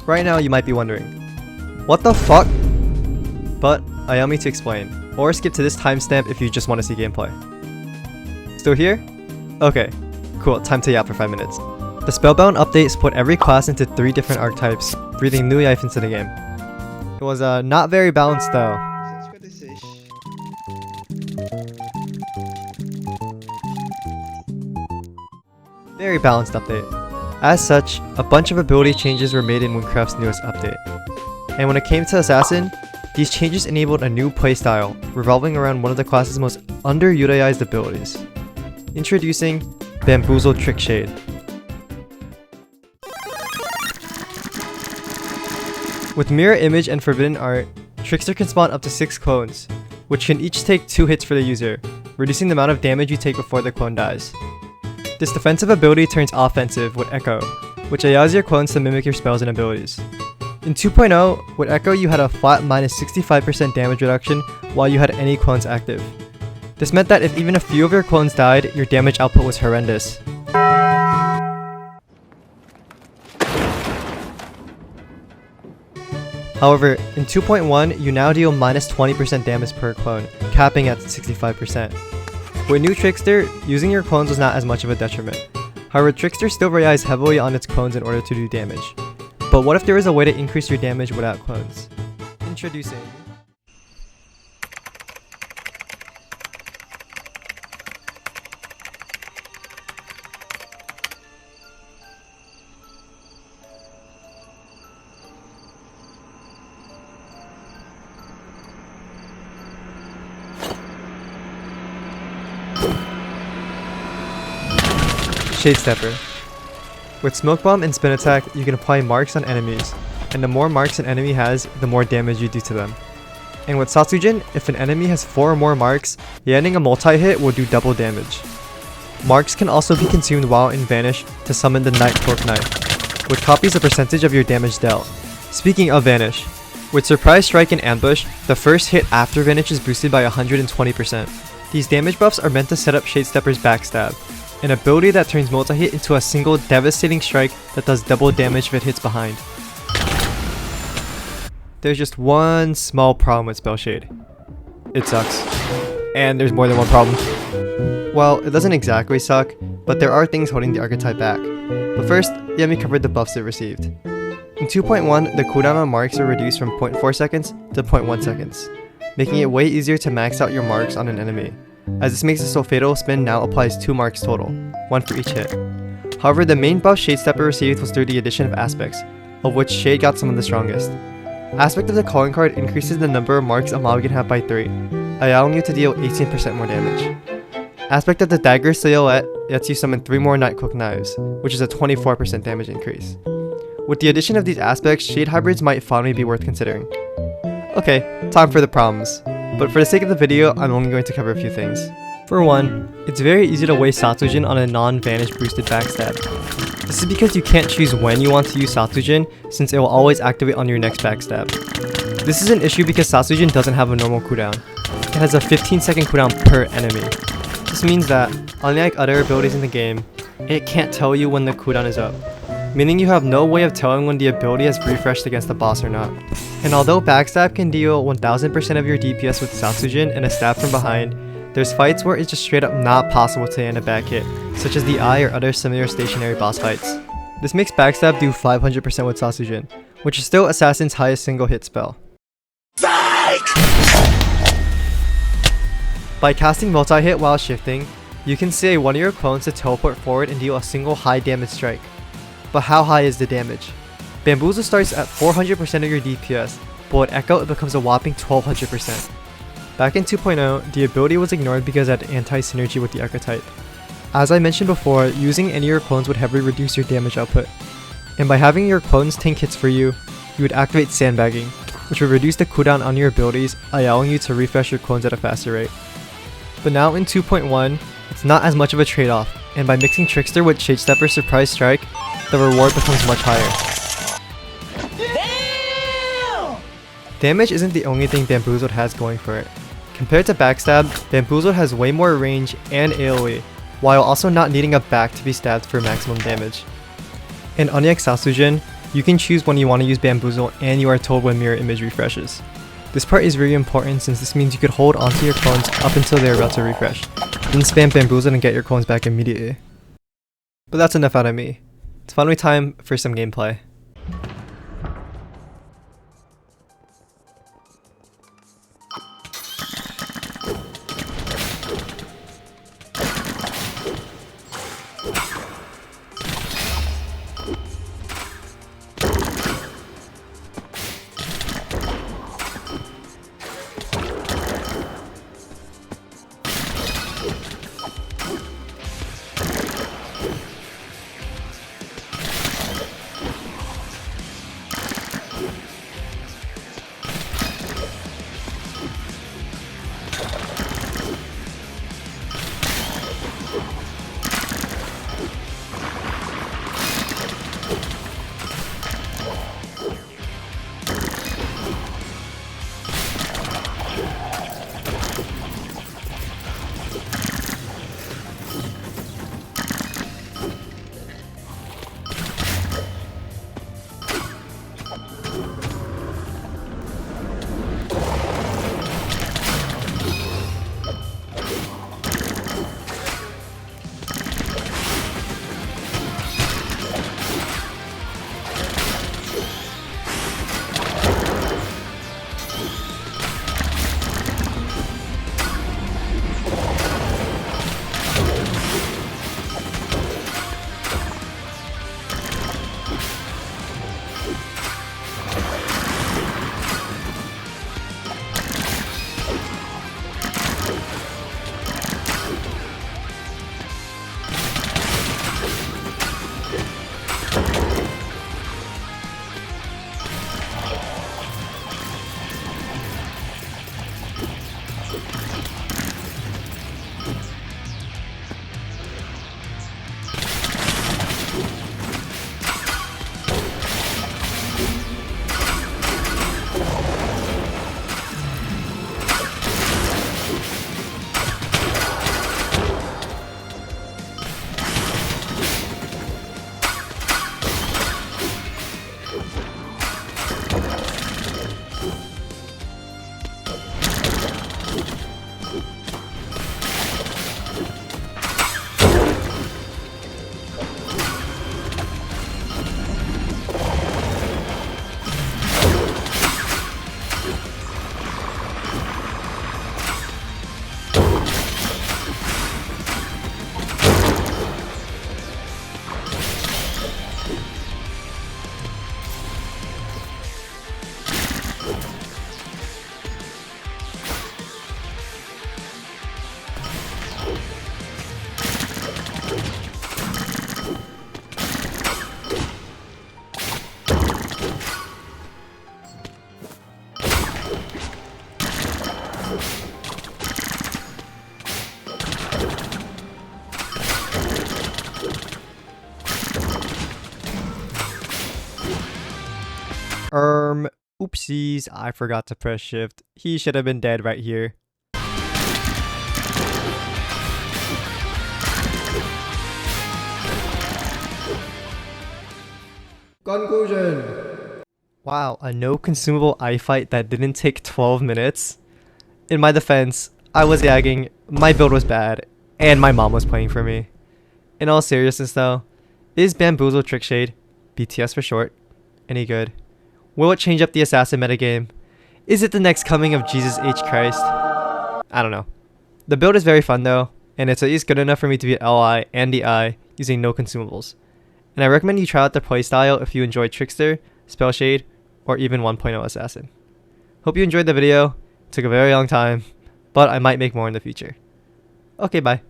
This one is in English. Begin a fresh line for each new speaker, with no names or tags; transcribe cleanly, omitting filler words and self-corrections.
Right now you might be wondering, what the fuck? But allow me to explain, or skip to this timestamp if you just want to see gameplay. Still here? Okay, cool, time to yap for 5 minutes. The Spellbound update split every class into 3 different archetypes, breathing new life into the game. It was not very balanced though. Very balanced update. As such, a bunch of ability changes were made in Wynncraft's newest update. And when it came to Assassin, these changes enabled a new playstyle, revolving around one of the class's most underutilized abilities. Introducing Bamboozled Trickshade. With Mirror Image and Forbidden Art, Trickster can spawn up to 6 clones, which can each take 2 hits for the user, reducing the amount of damage you take before the clone dies. This defensive ability turns offensive with Echo, which allows your clones to mimic your spells and abilities. In 2.0, with Echo you had a flat minus 65% damage reduction while you had any clones active. This meant that if even a few of your clones died, your damage output was horrendous. However, in 2.1, you now deal minus 20% damage per clone, capping at 65%. With new Trickster, using your clones was not as much of a detriment. However, Trickster still relies heavily on its clones in order to do damage. But what if there is a way to increase your damage without clones? Introducing Shadestepper. With Smoke Bomb and Spin Attack, you can apply marks on enemies, and the more marks an enemy has, the more damage you do to them. And with Satsujin, if an enemy has 4 or more marks, landing a multi-hit will do double damage. Marks can also be consumed while in Vanish to summon the Night Fork Knife, which copies a percentage of your damage dealt. Speaking of Vanish, with Surprise Strike and Ambush, the first hit after Vanish is boosted by 120%. These damage buffs are meant to set up Shadestepper's Backstab, an ability that turns multi-hit into a single devastating strike that does double damage if it hits behind. There's just one small problem with Spellshade. It sucks. And there's more than one problem. Well, it doesn't exactly suck, but there are things holding the archetype back. But first, let me cover the buffs it received. In 2.1, the cooldown on marks are reduced from 0.4 seconds to 0.1 seconds, making it way easier to max out your marks on an enemy, as this makes it so Fatal Spin now applies 2 marks total, 1 for each hit. However, the main buff Shadestepper received was through the addition of Aspects, of which Shade got some of the strongest. Aspect of the calling card increases the number of marks a mob can have by 3, allowing you to deal 18% more damage. Aspect of the Dagger Silhouette lets you summon 3 more Nightcloak Knives, which is a 24% damage increase. With the addition of these aspects, Shade Hybrids might finally be worth considering. Okay, time for the problems. But for the sake of the video, I'm only going to cover a few things. For one, it's very easy to waste Satsujin on a non-Vanish boosted backstab. This is because you can't choose when you want to use Satsujin, since it will always activate on your next backstab. This is an issue because Satsujin doesn't have a normal cooldown. It has a 15-second cooldown per enemy. This means that, unlike other abilities in the game, it can't tell you when the cooldown is up, meaning you have no way of telling when the ability has refreshed against the boss or not. And although Backstab can deal 1000% of your DPS with Satsujin and a stab from behind, there's fights where it's just straight up not possible to land a back hit, such as the Eye or other similar stationary boss fights. This makes Backstab do 500% with Satsujin, which is still Assassin's highest single hit spell. By casting multi-hit while shifting, you can say one of your clones to teleport forward and deal a single high damage strike. But how high is the damage? Bamboozle starts at 400% of your DPS, but with Echo it becomes a whopping 1200%. Back in 2.0, the ability was ignored because it had anti-synergy with the archetype. As I mentioned before, using any of your clones would heavily reduce your damage output. And by having your clones tank hits for you, you would activate Sandbagging, which would reduce the cooldown on your abilities, allowing you to refresh your clones at a faster rate. But now in 2.1, it's not as much of a trade-off, and by mixing Trickster with Shadestepper's Surprise Strike, the reward becomes much higher. Damn! Damage isn't the only thing Bamboozled has going for it. Compared to Backstab, Bamboozled has way more range and AoE, while also not needing a back to be stabbed for maximum damage. And unlike Satsujin, You can choose when you want to use Bamboozle, and you are told when mirror image refreshes. This part is really important since this means you could hold onto your clones up until they are about to refresh, then spam Bamboozle and get your clones back immediately. But that's enough out of me. It's finally time for some gameplay. Oopsies, I forgot to press shift. He should have been dead right here. Conclusion! Wow, a no consumable eye fight that didn't take 12 minutes? In my defense, I was yagging, my build was bad, and my mom was playing for me. In all seriousness though, is Bamboozled Trickshade, BTS for short, any good? Will it change up the assassin metagame? Is it the next coming of Jesus H. Christ? I don't know. The build is very fun though, and it's at least good enough for me to beat LI and DI using no consumables. And I recommend you try out the playstyle if you enjoy Trickster, Spellshade, or even 1.0 Assassin. Hope you enjoyed the video. It took a very long time, but I might make more in the future. Okay, bye.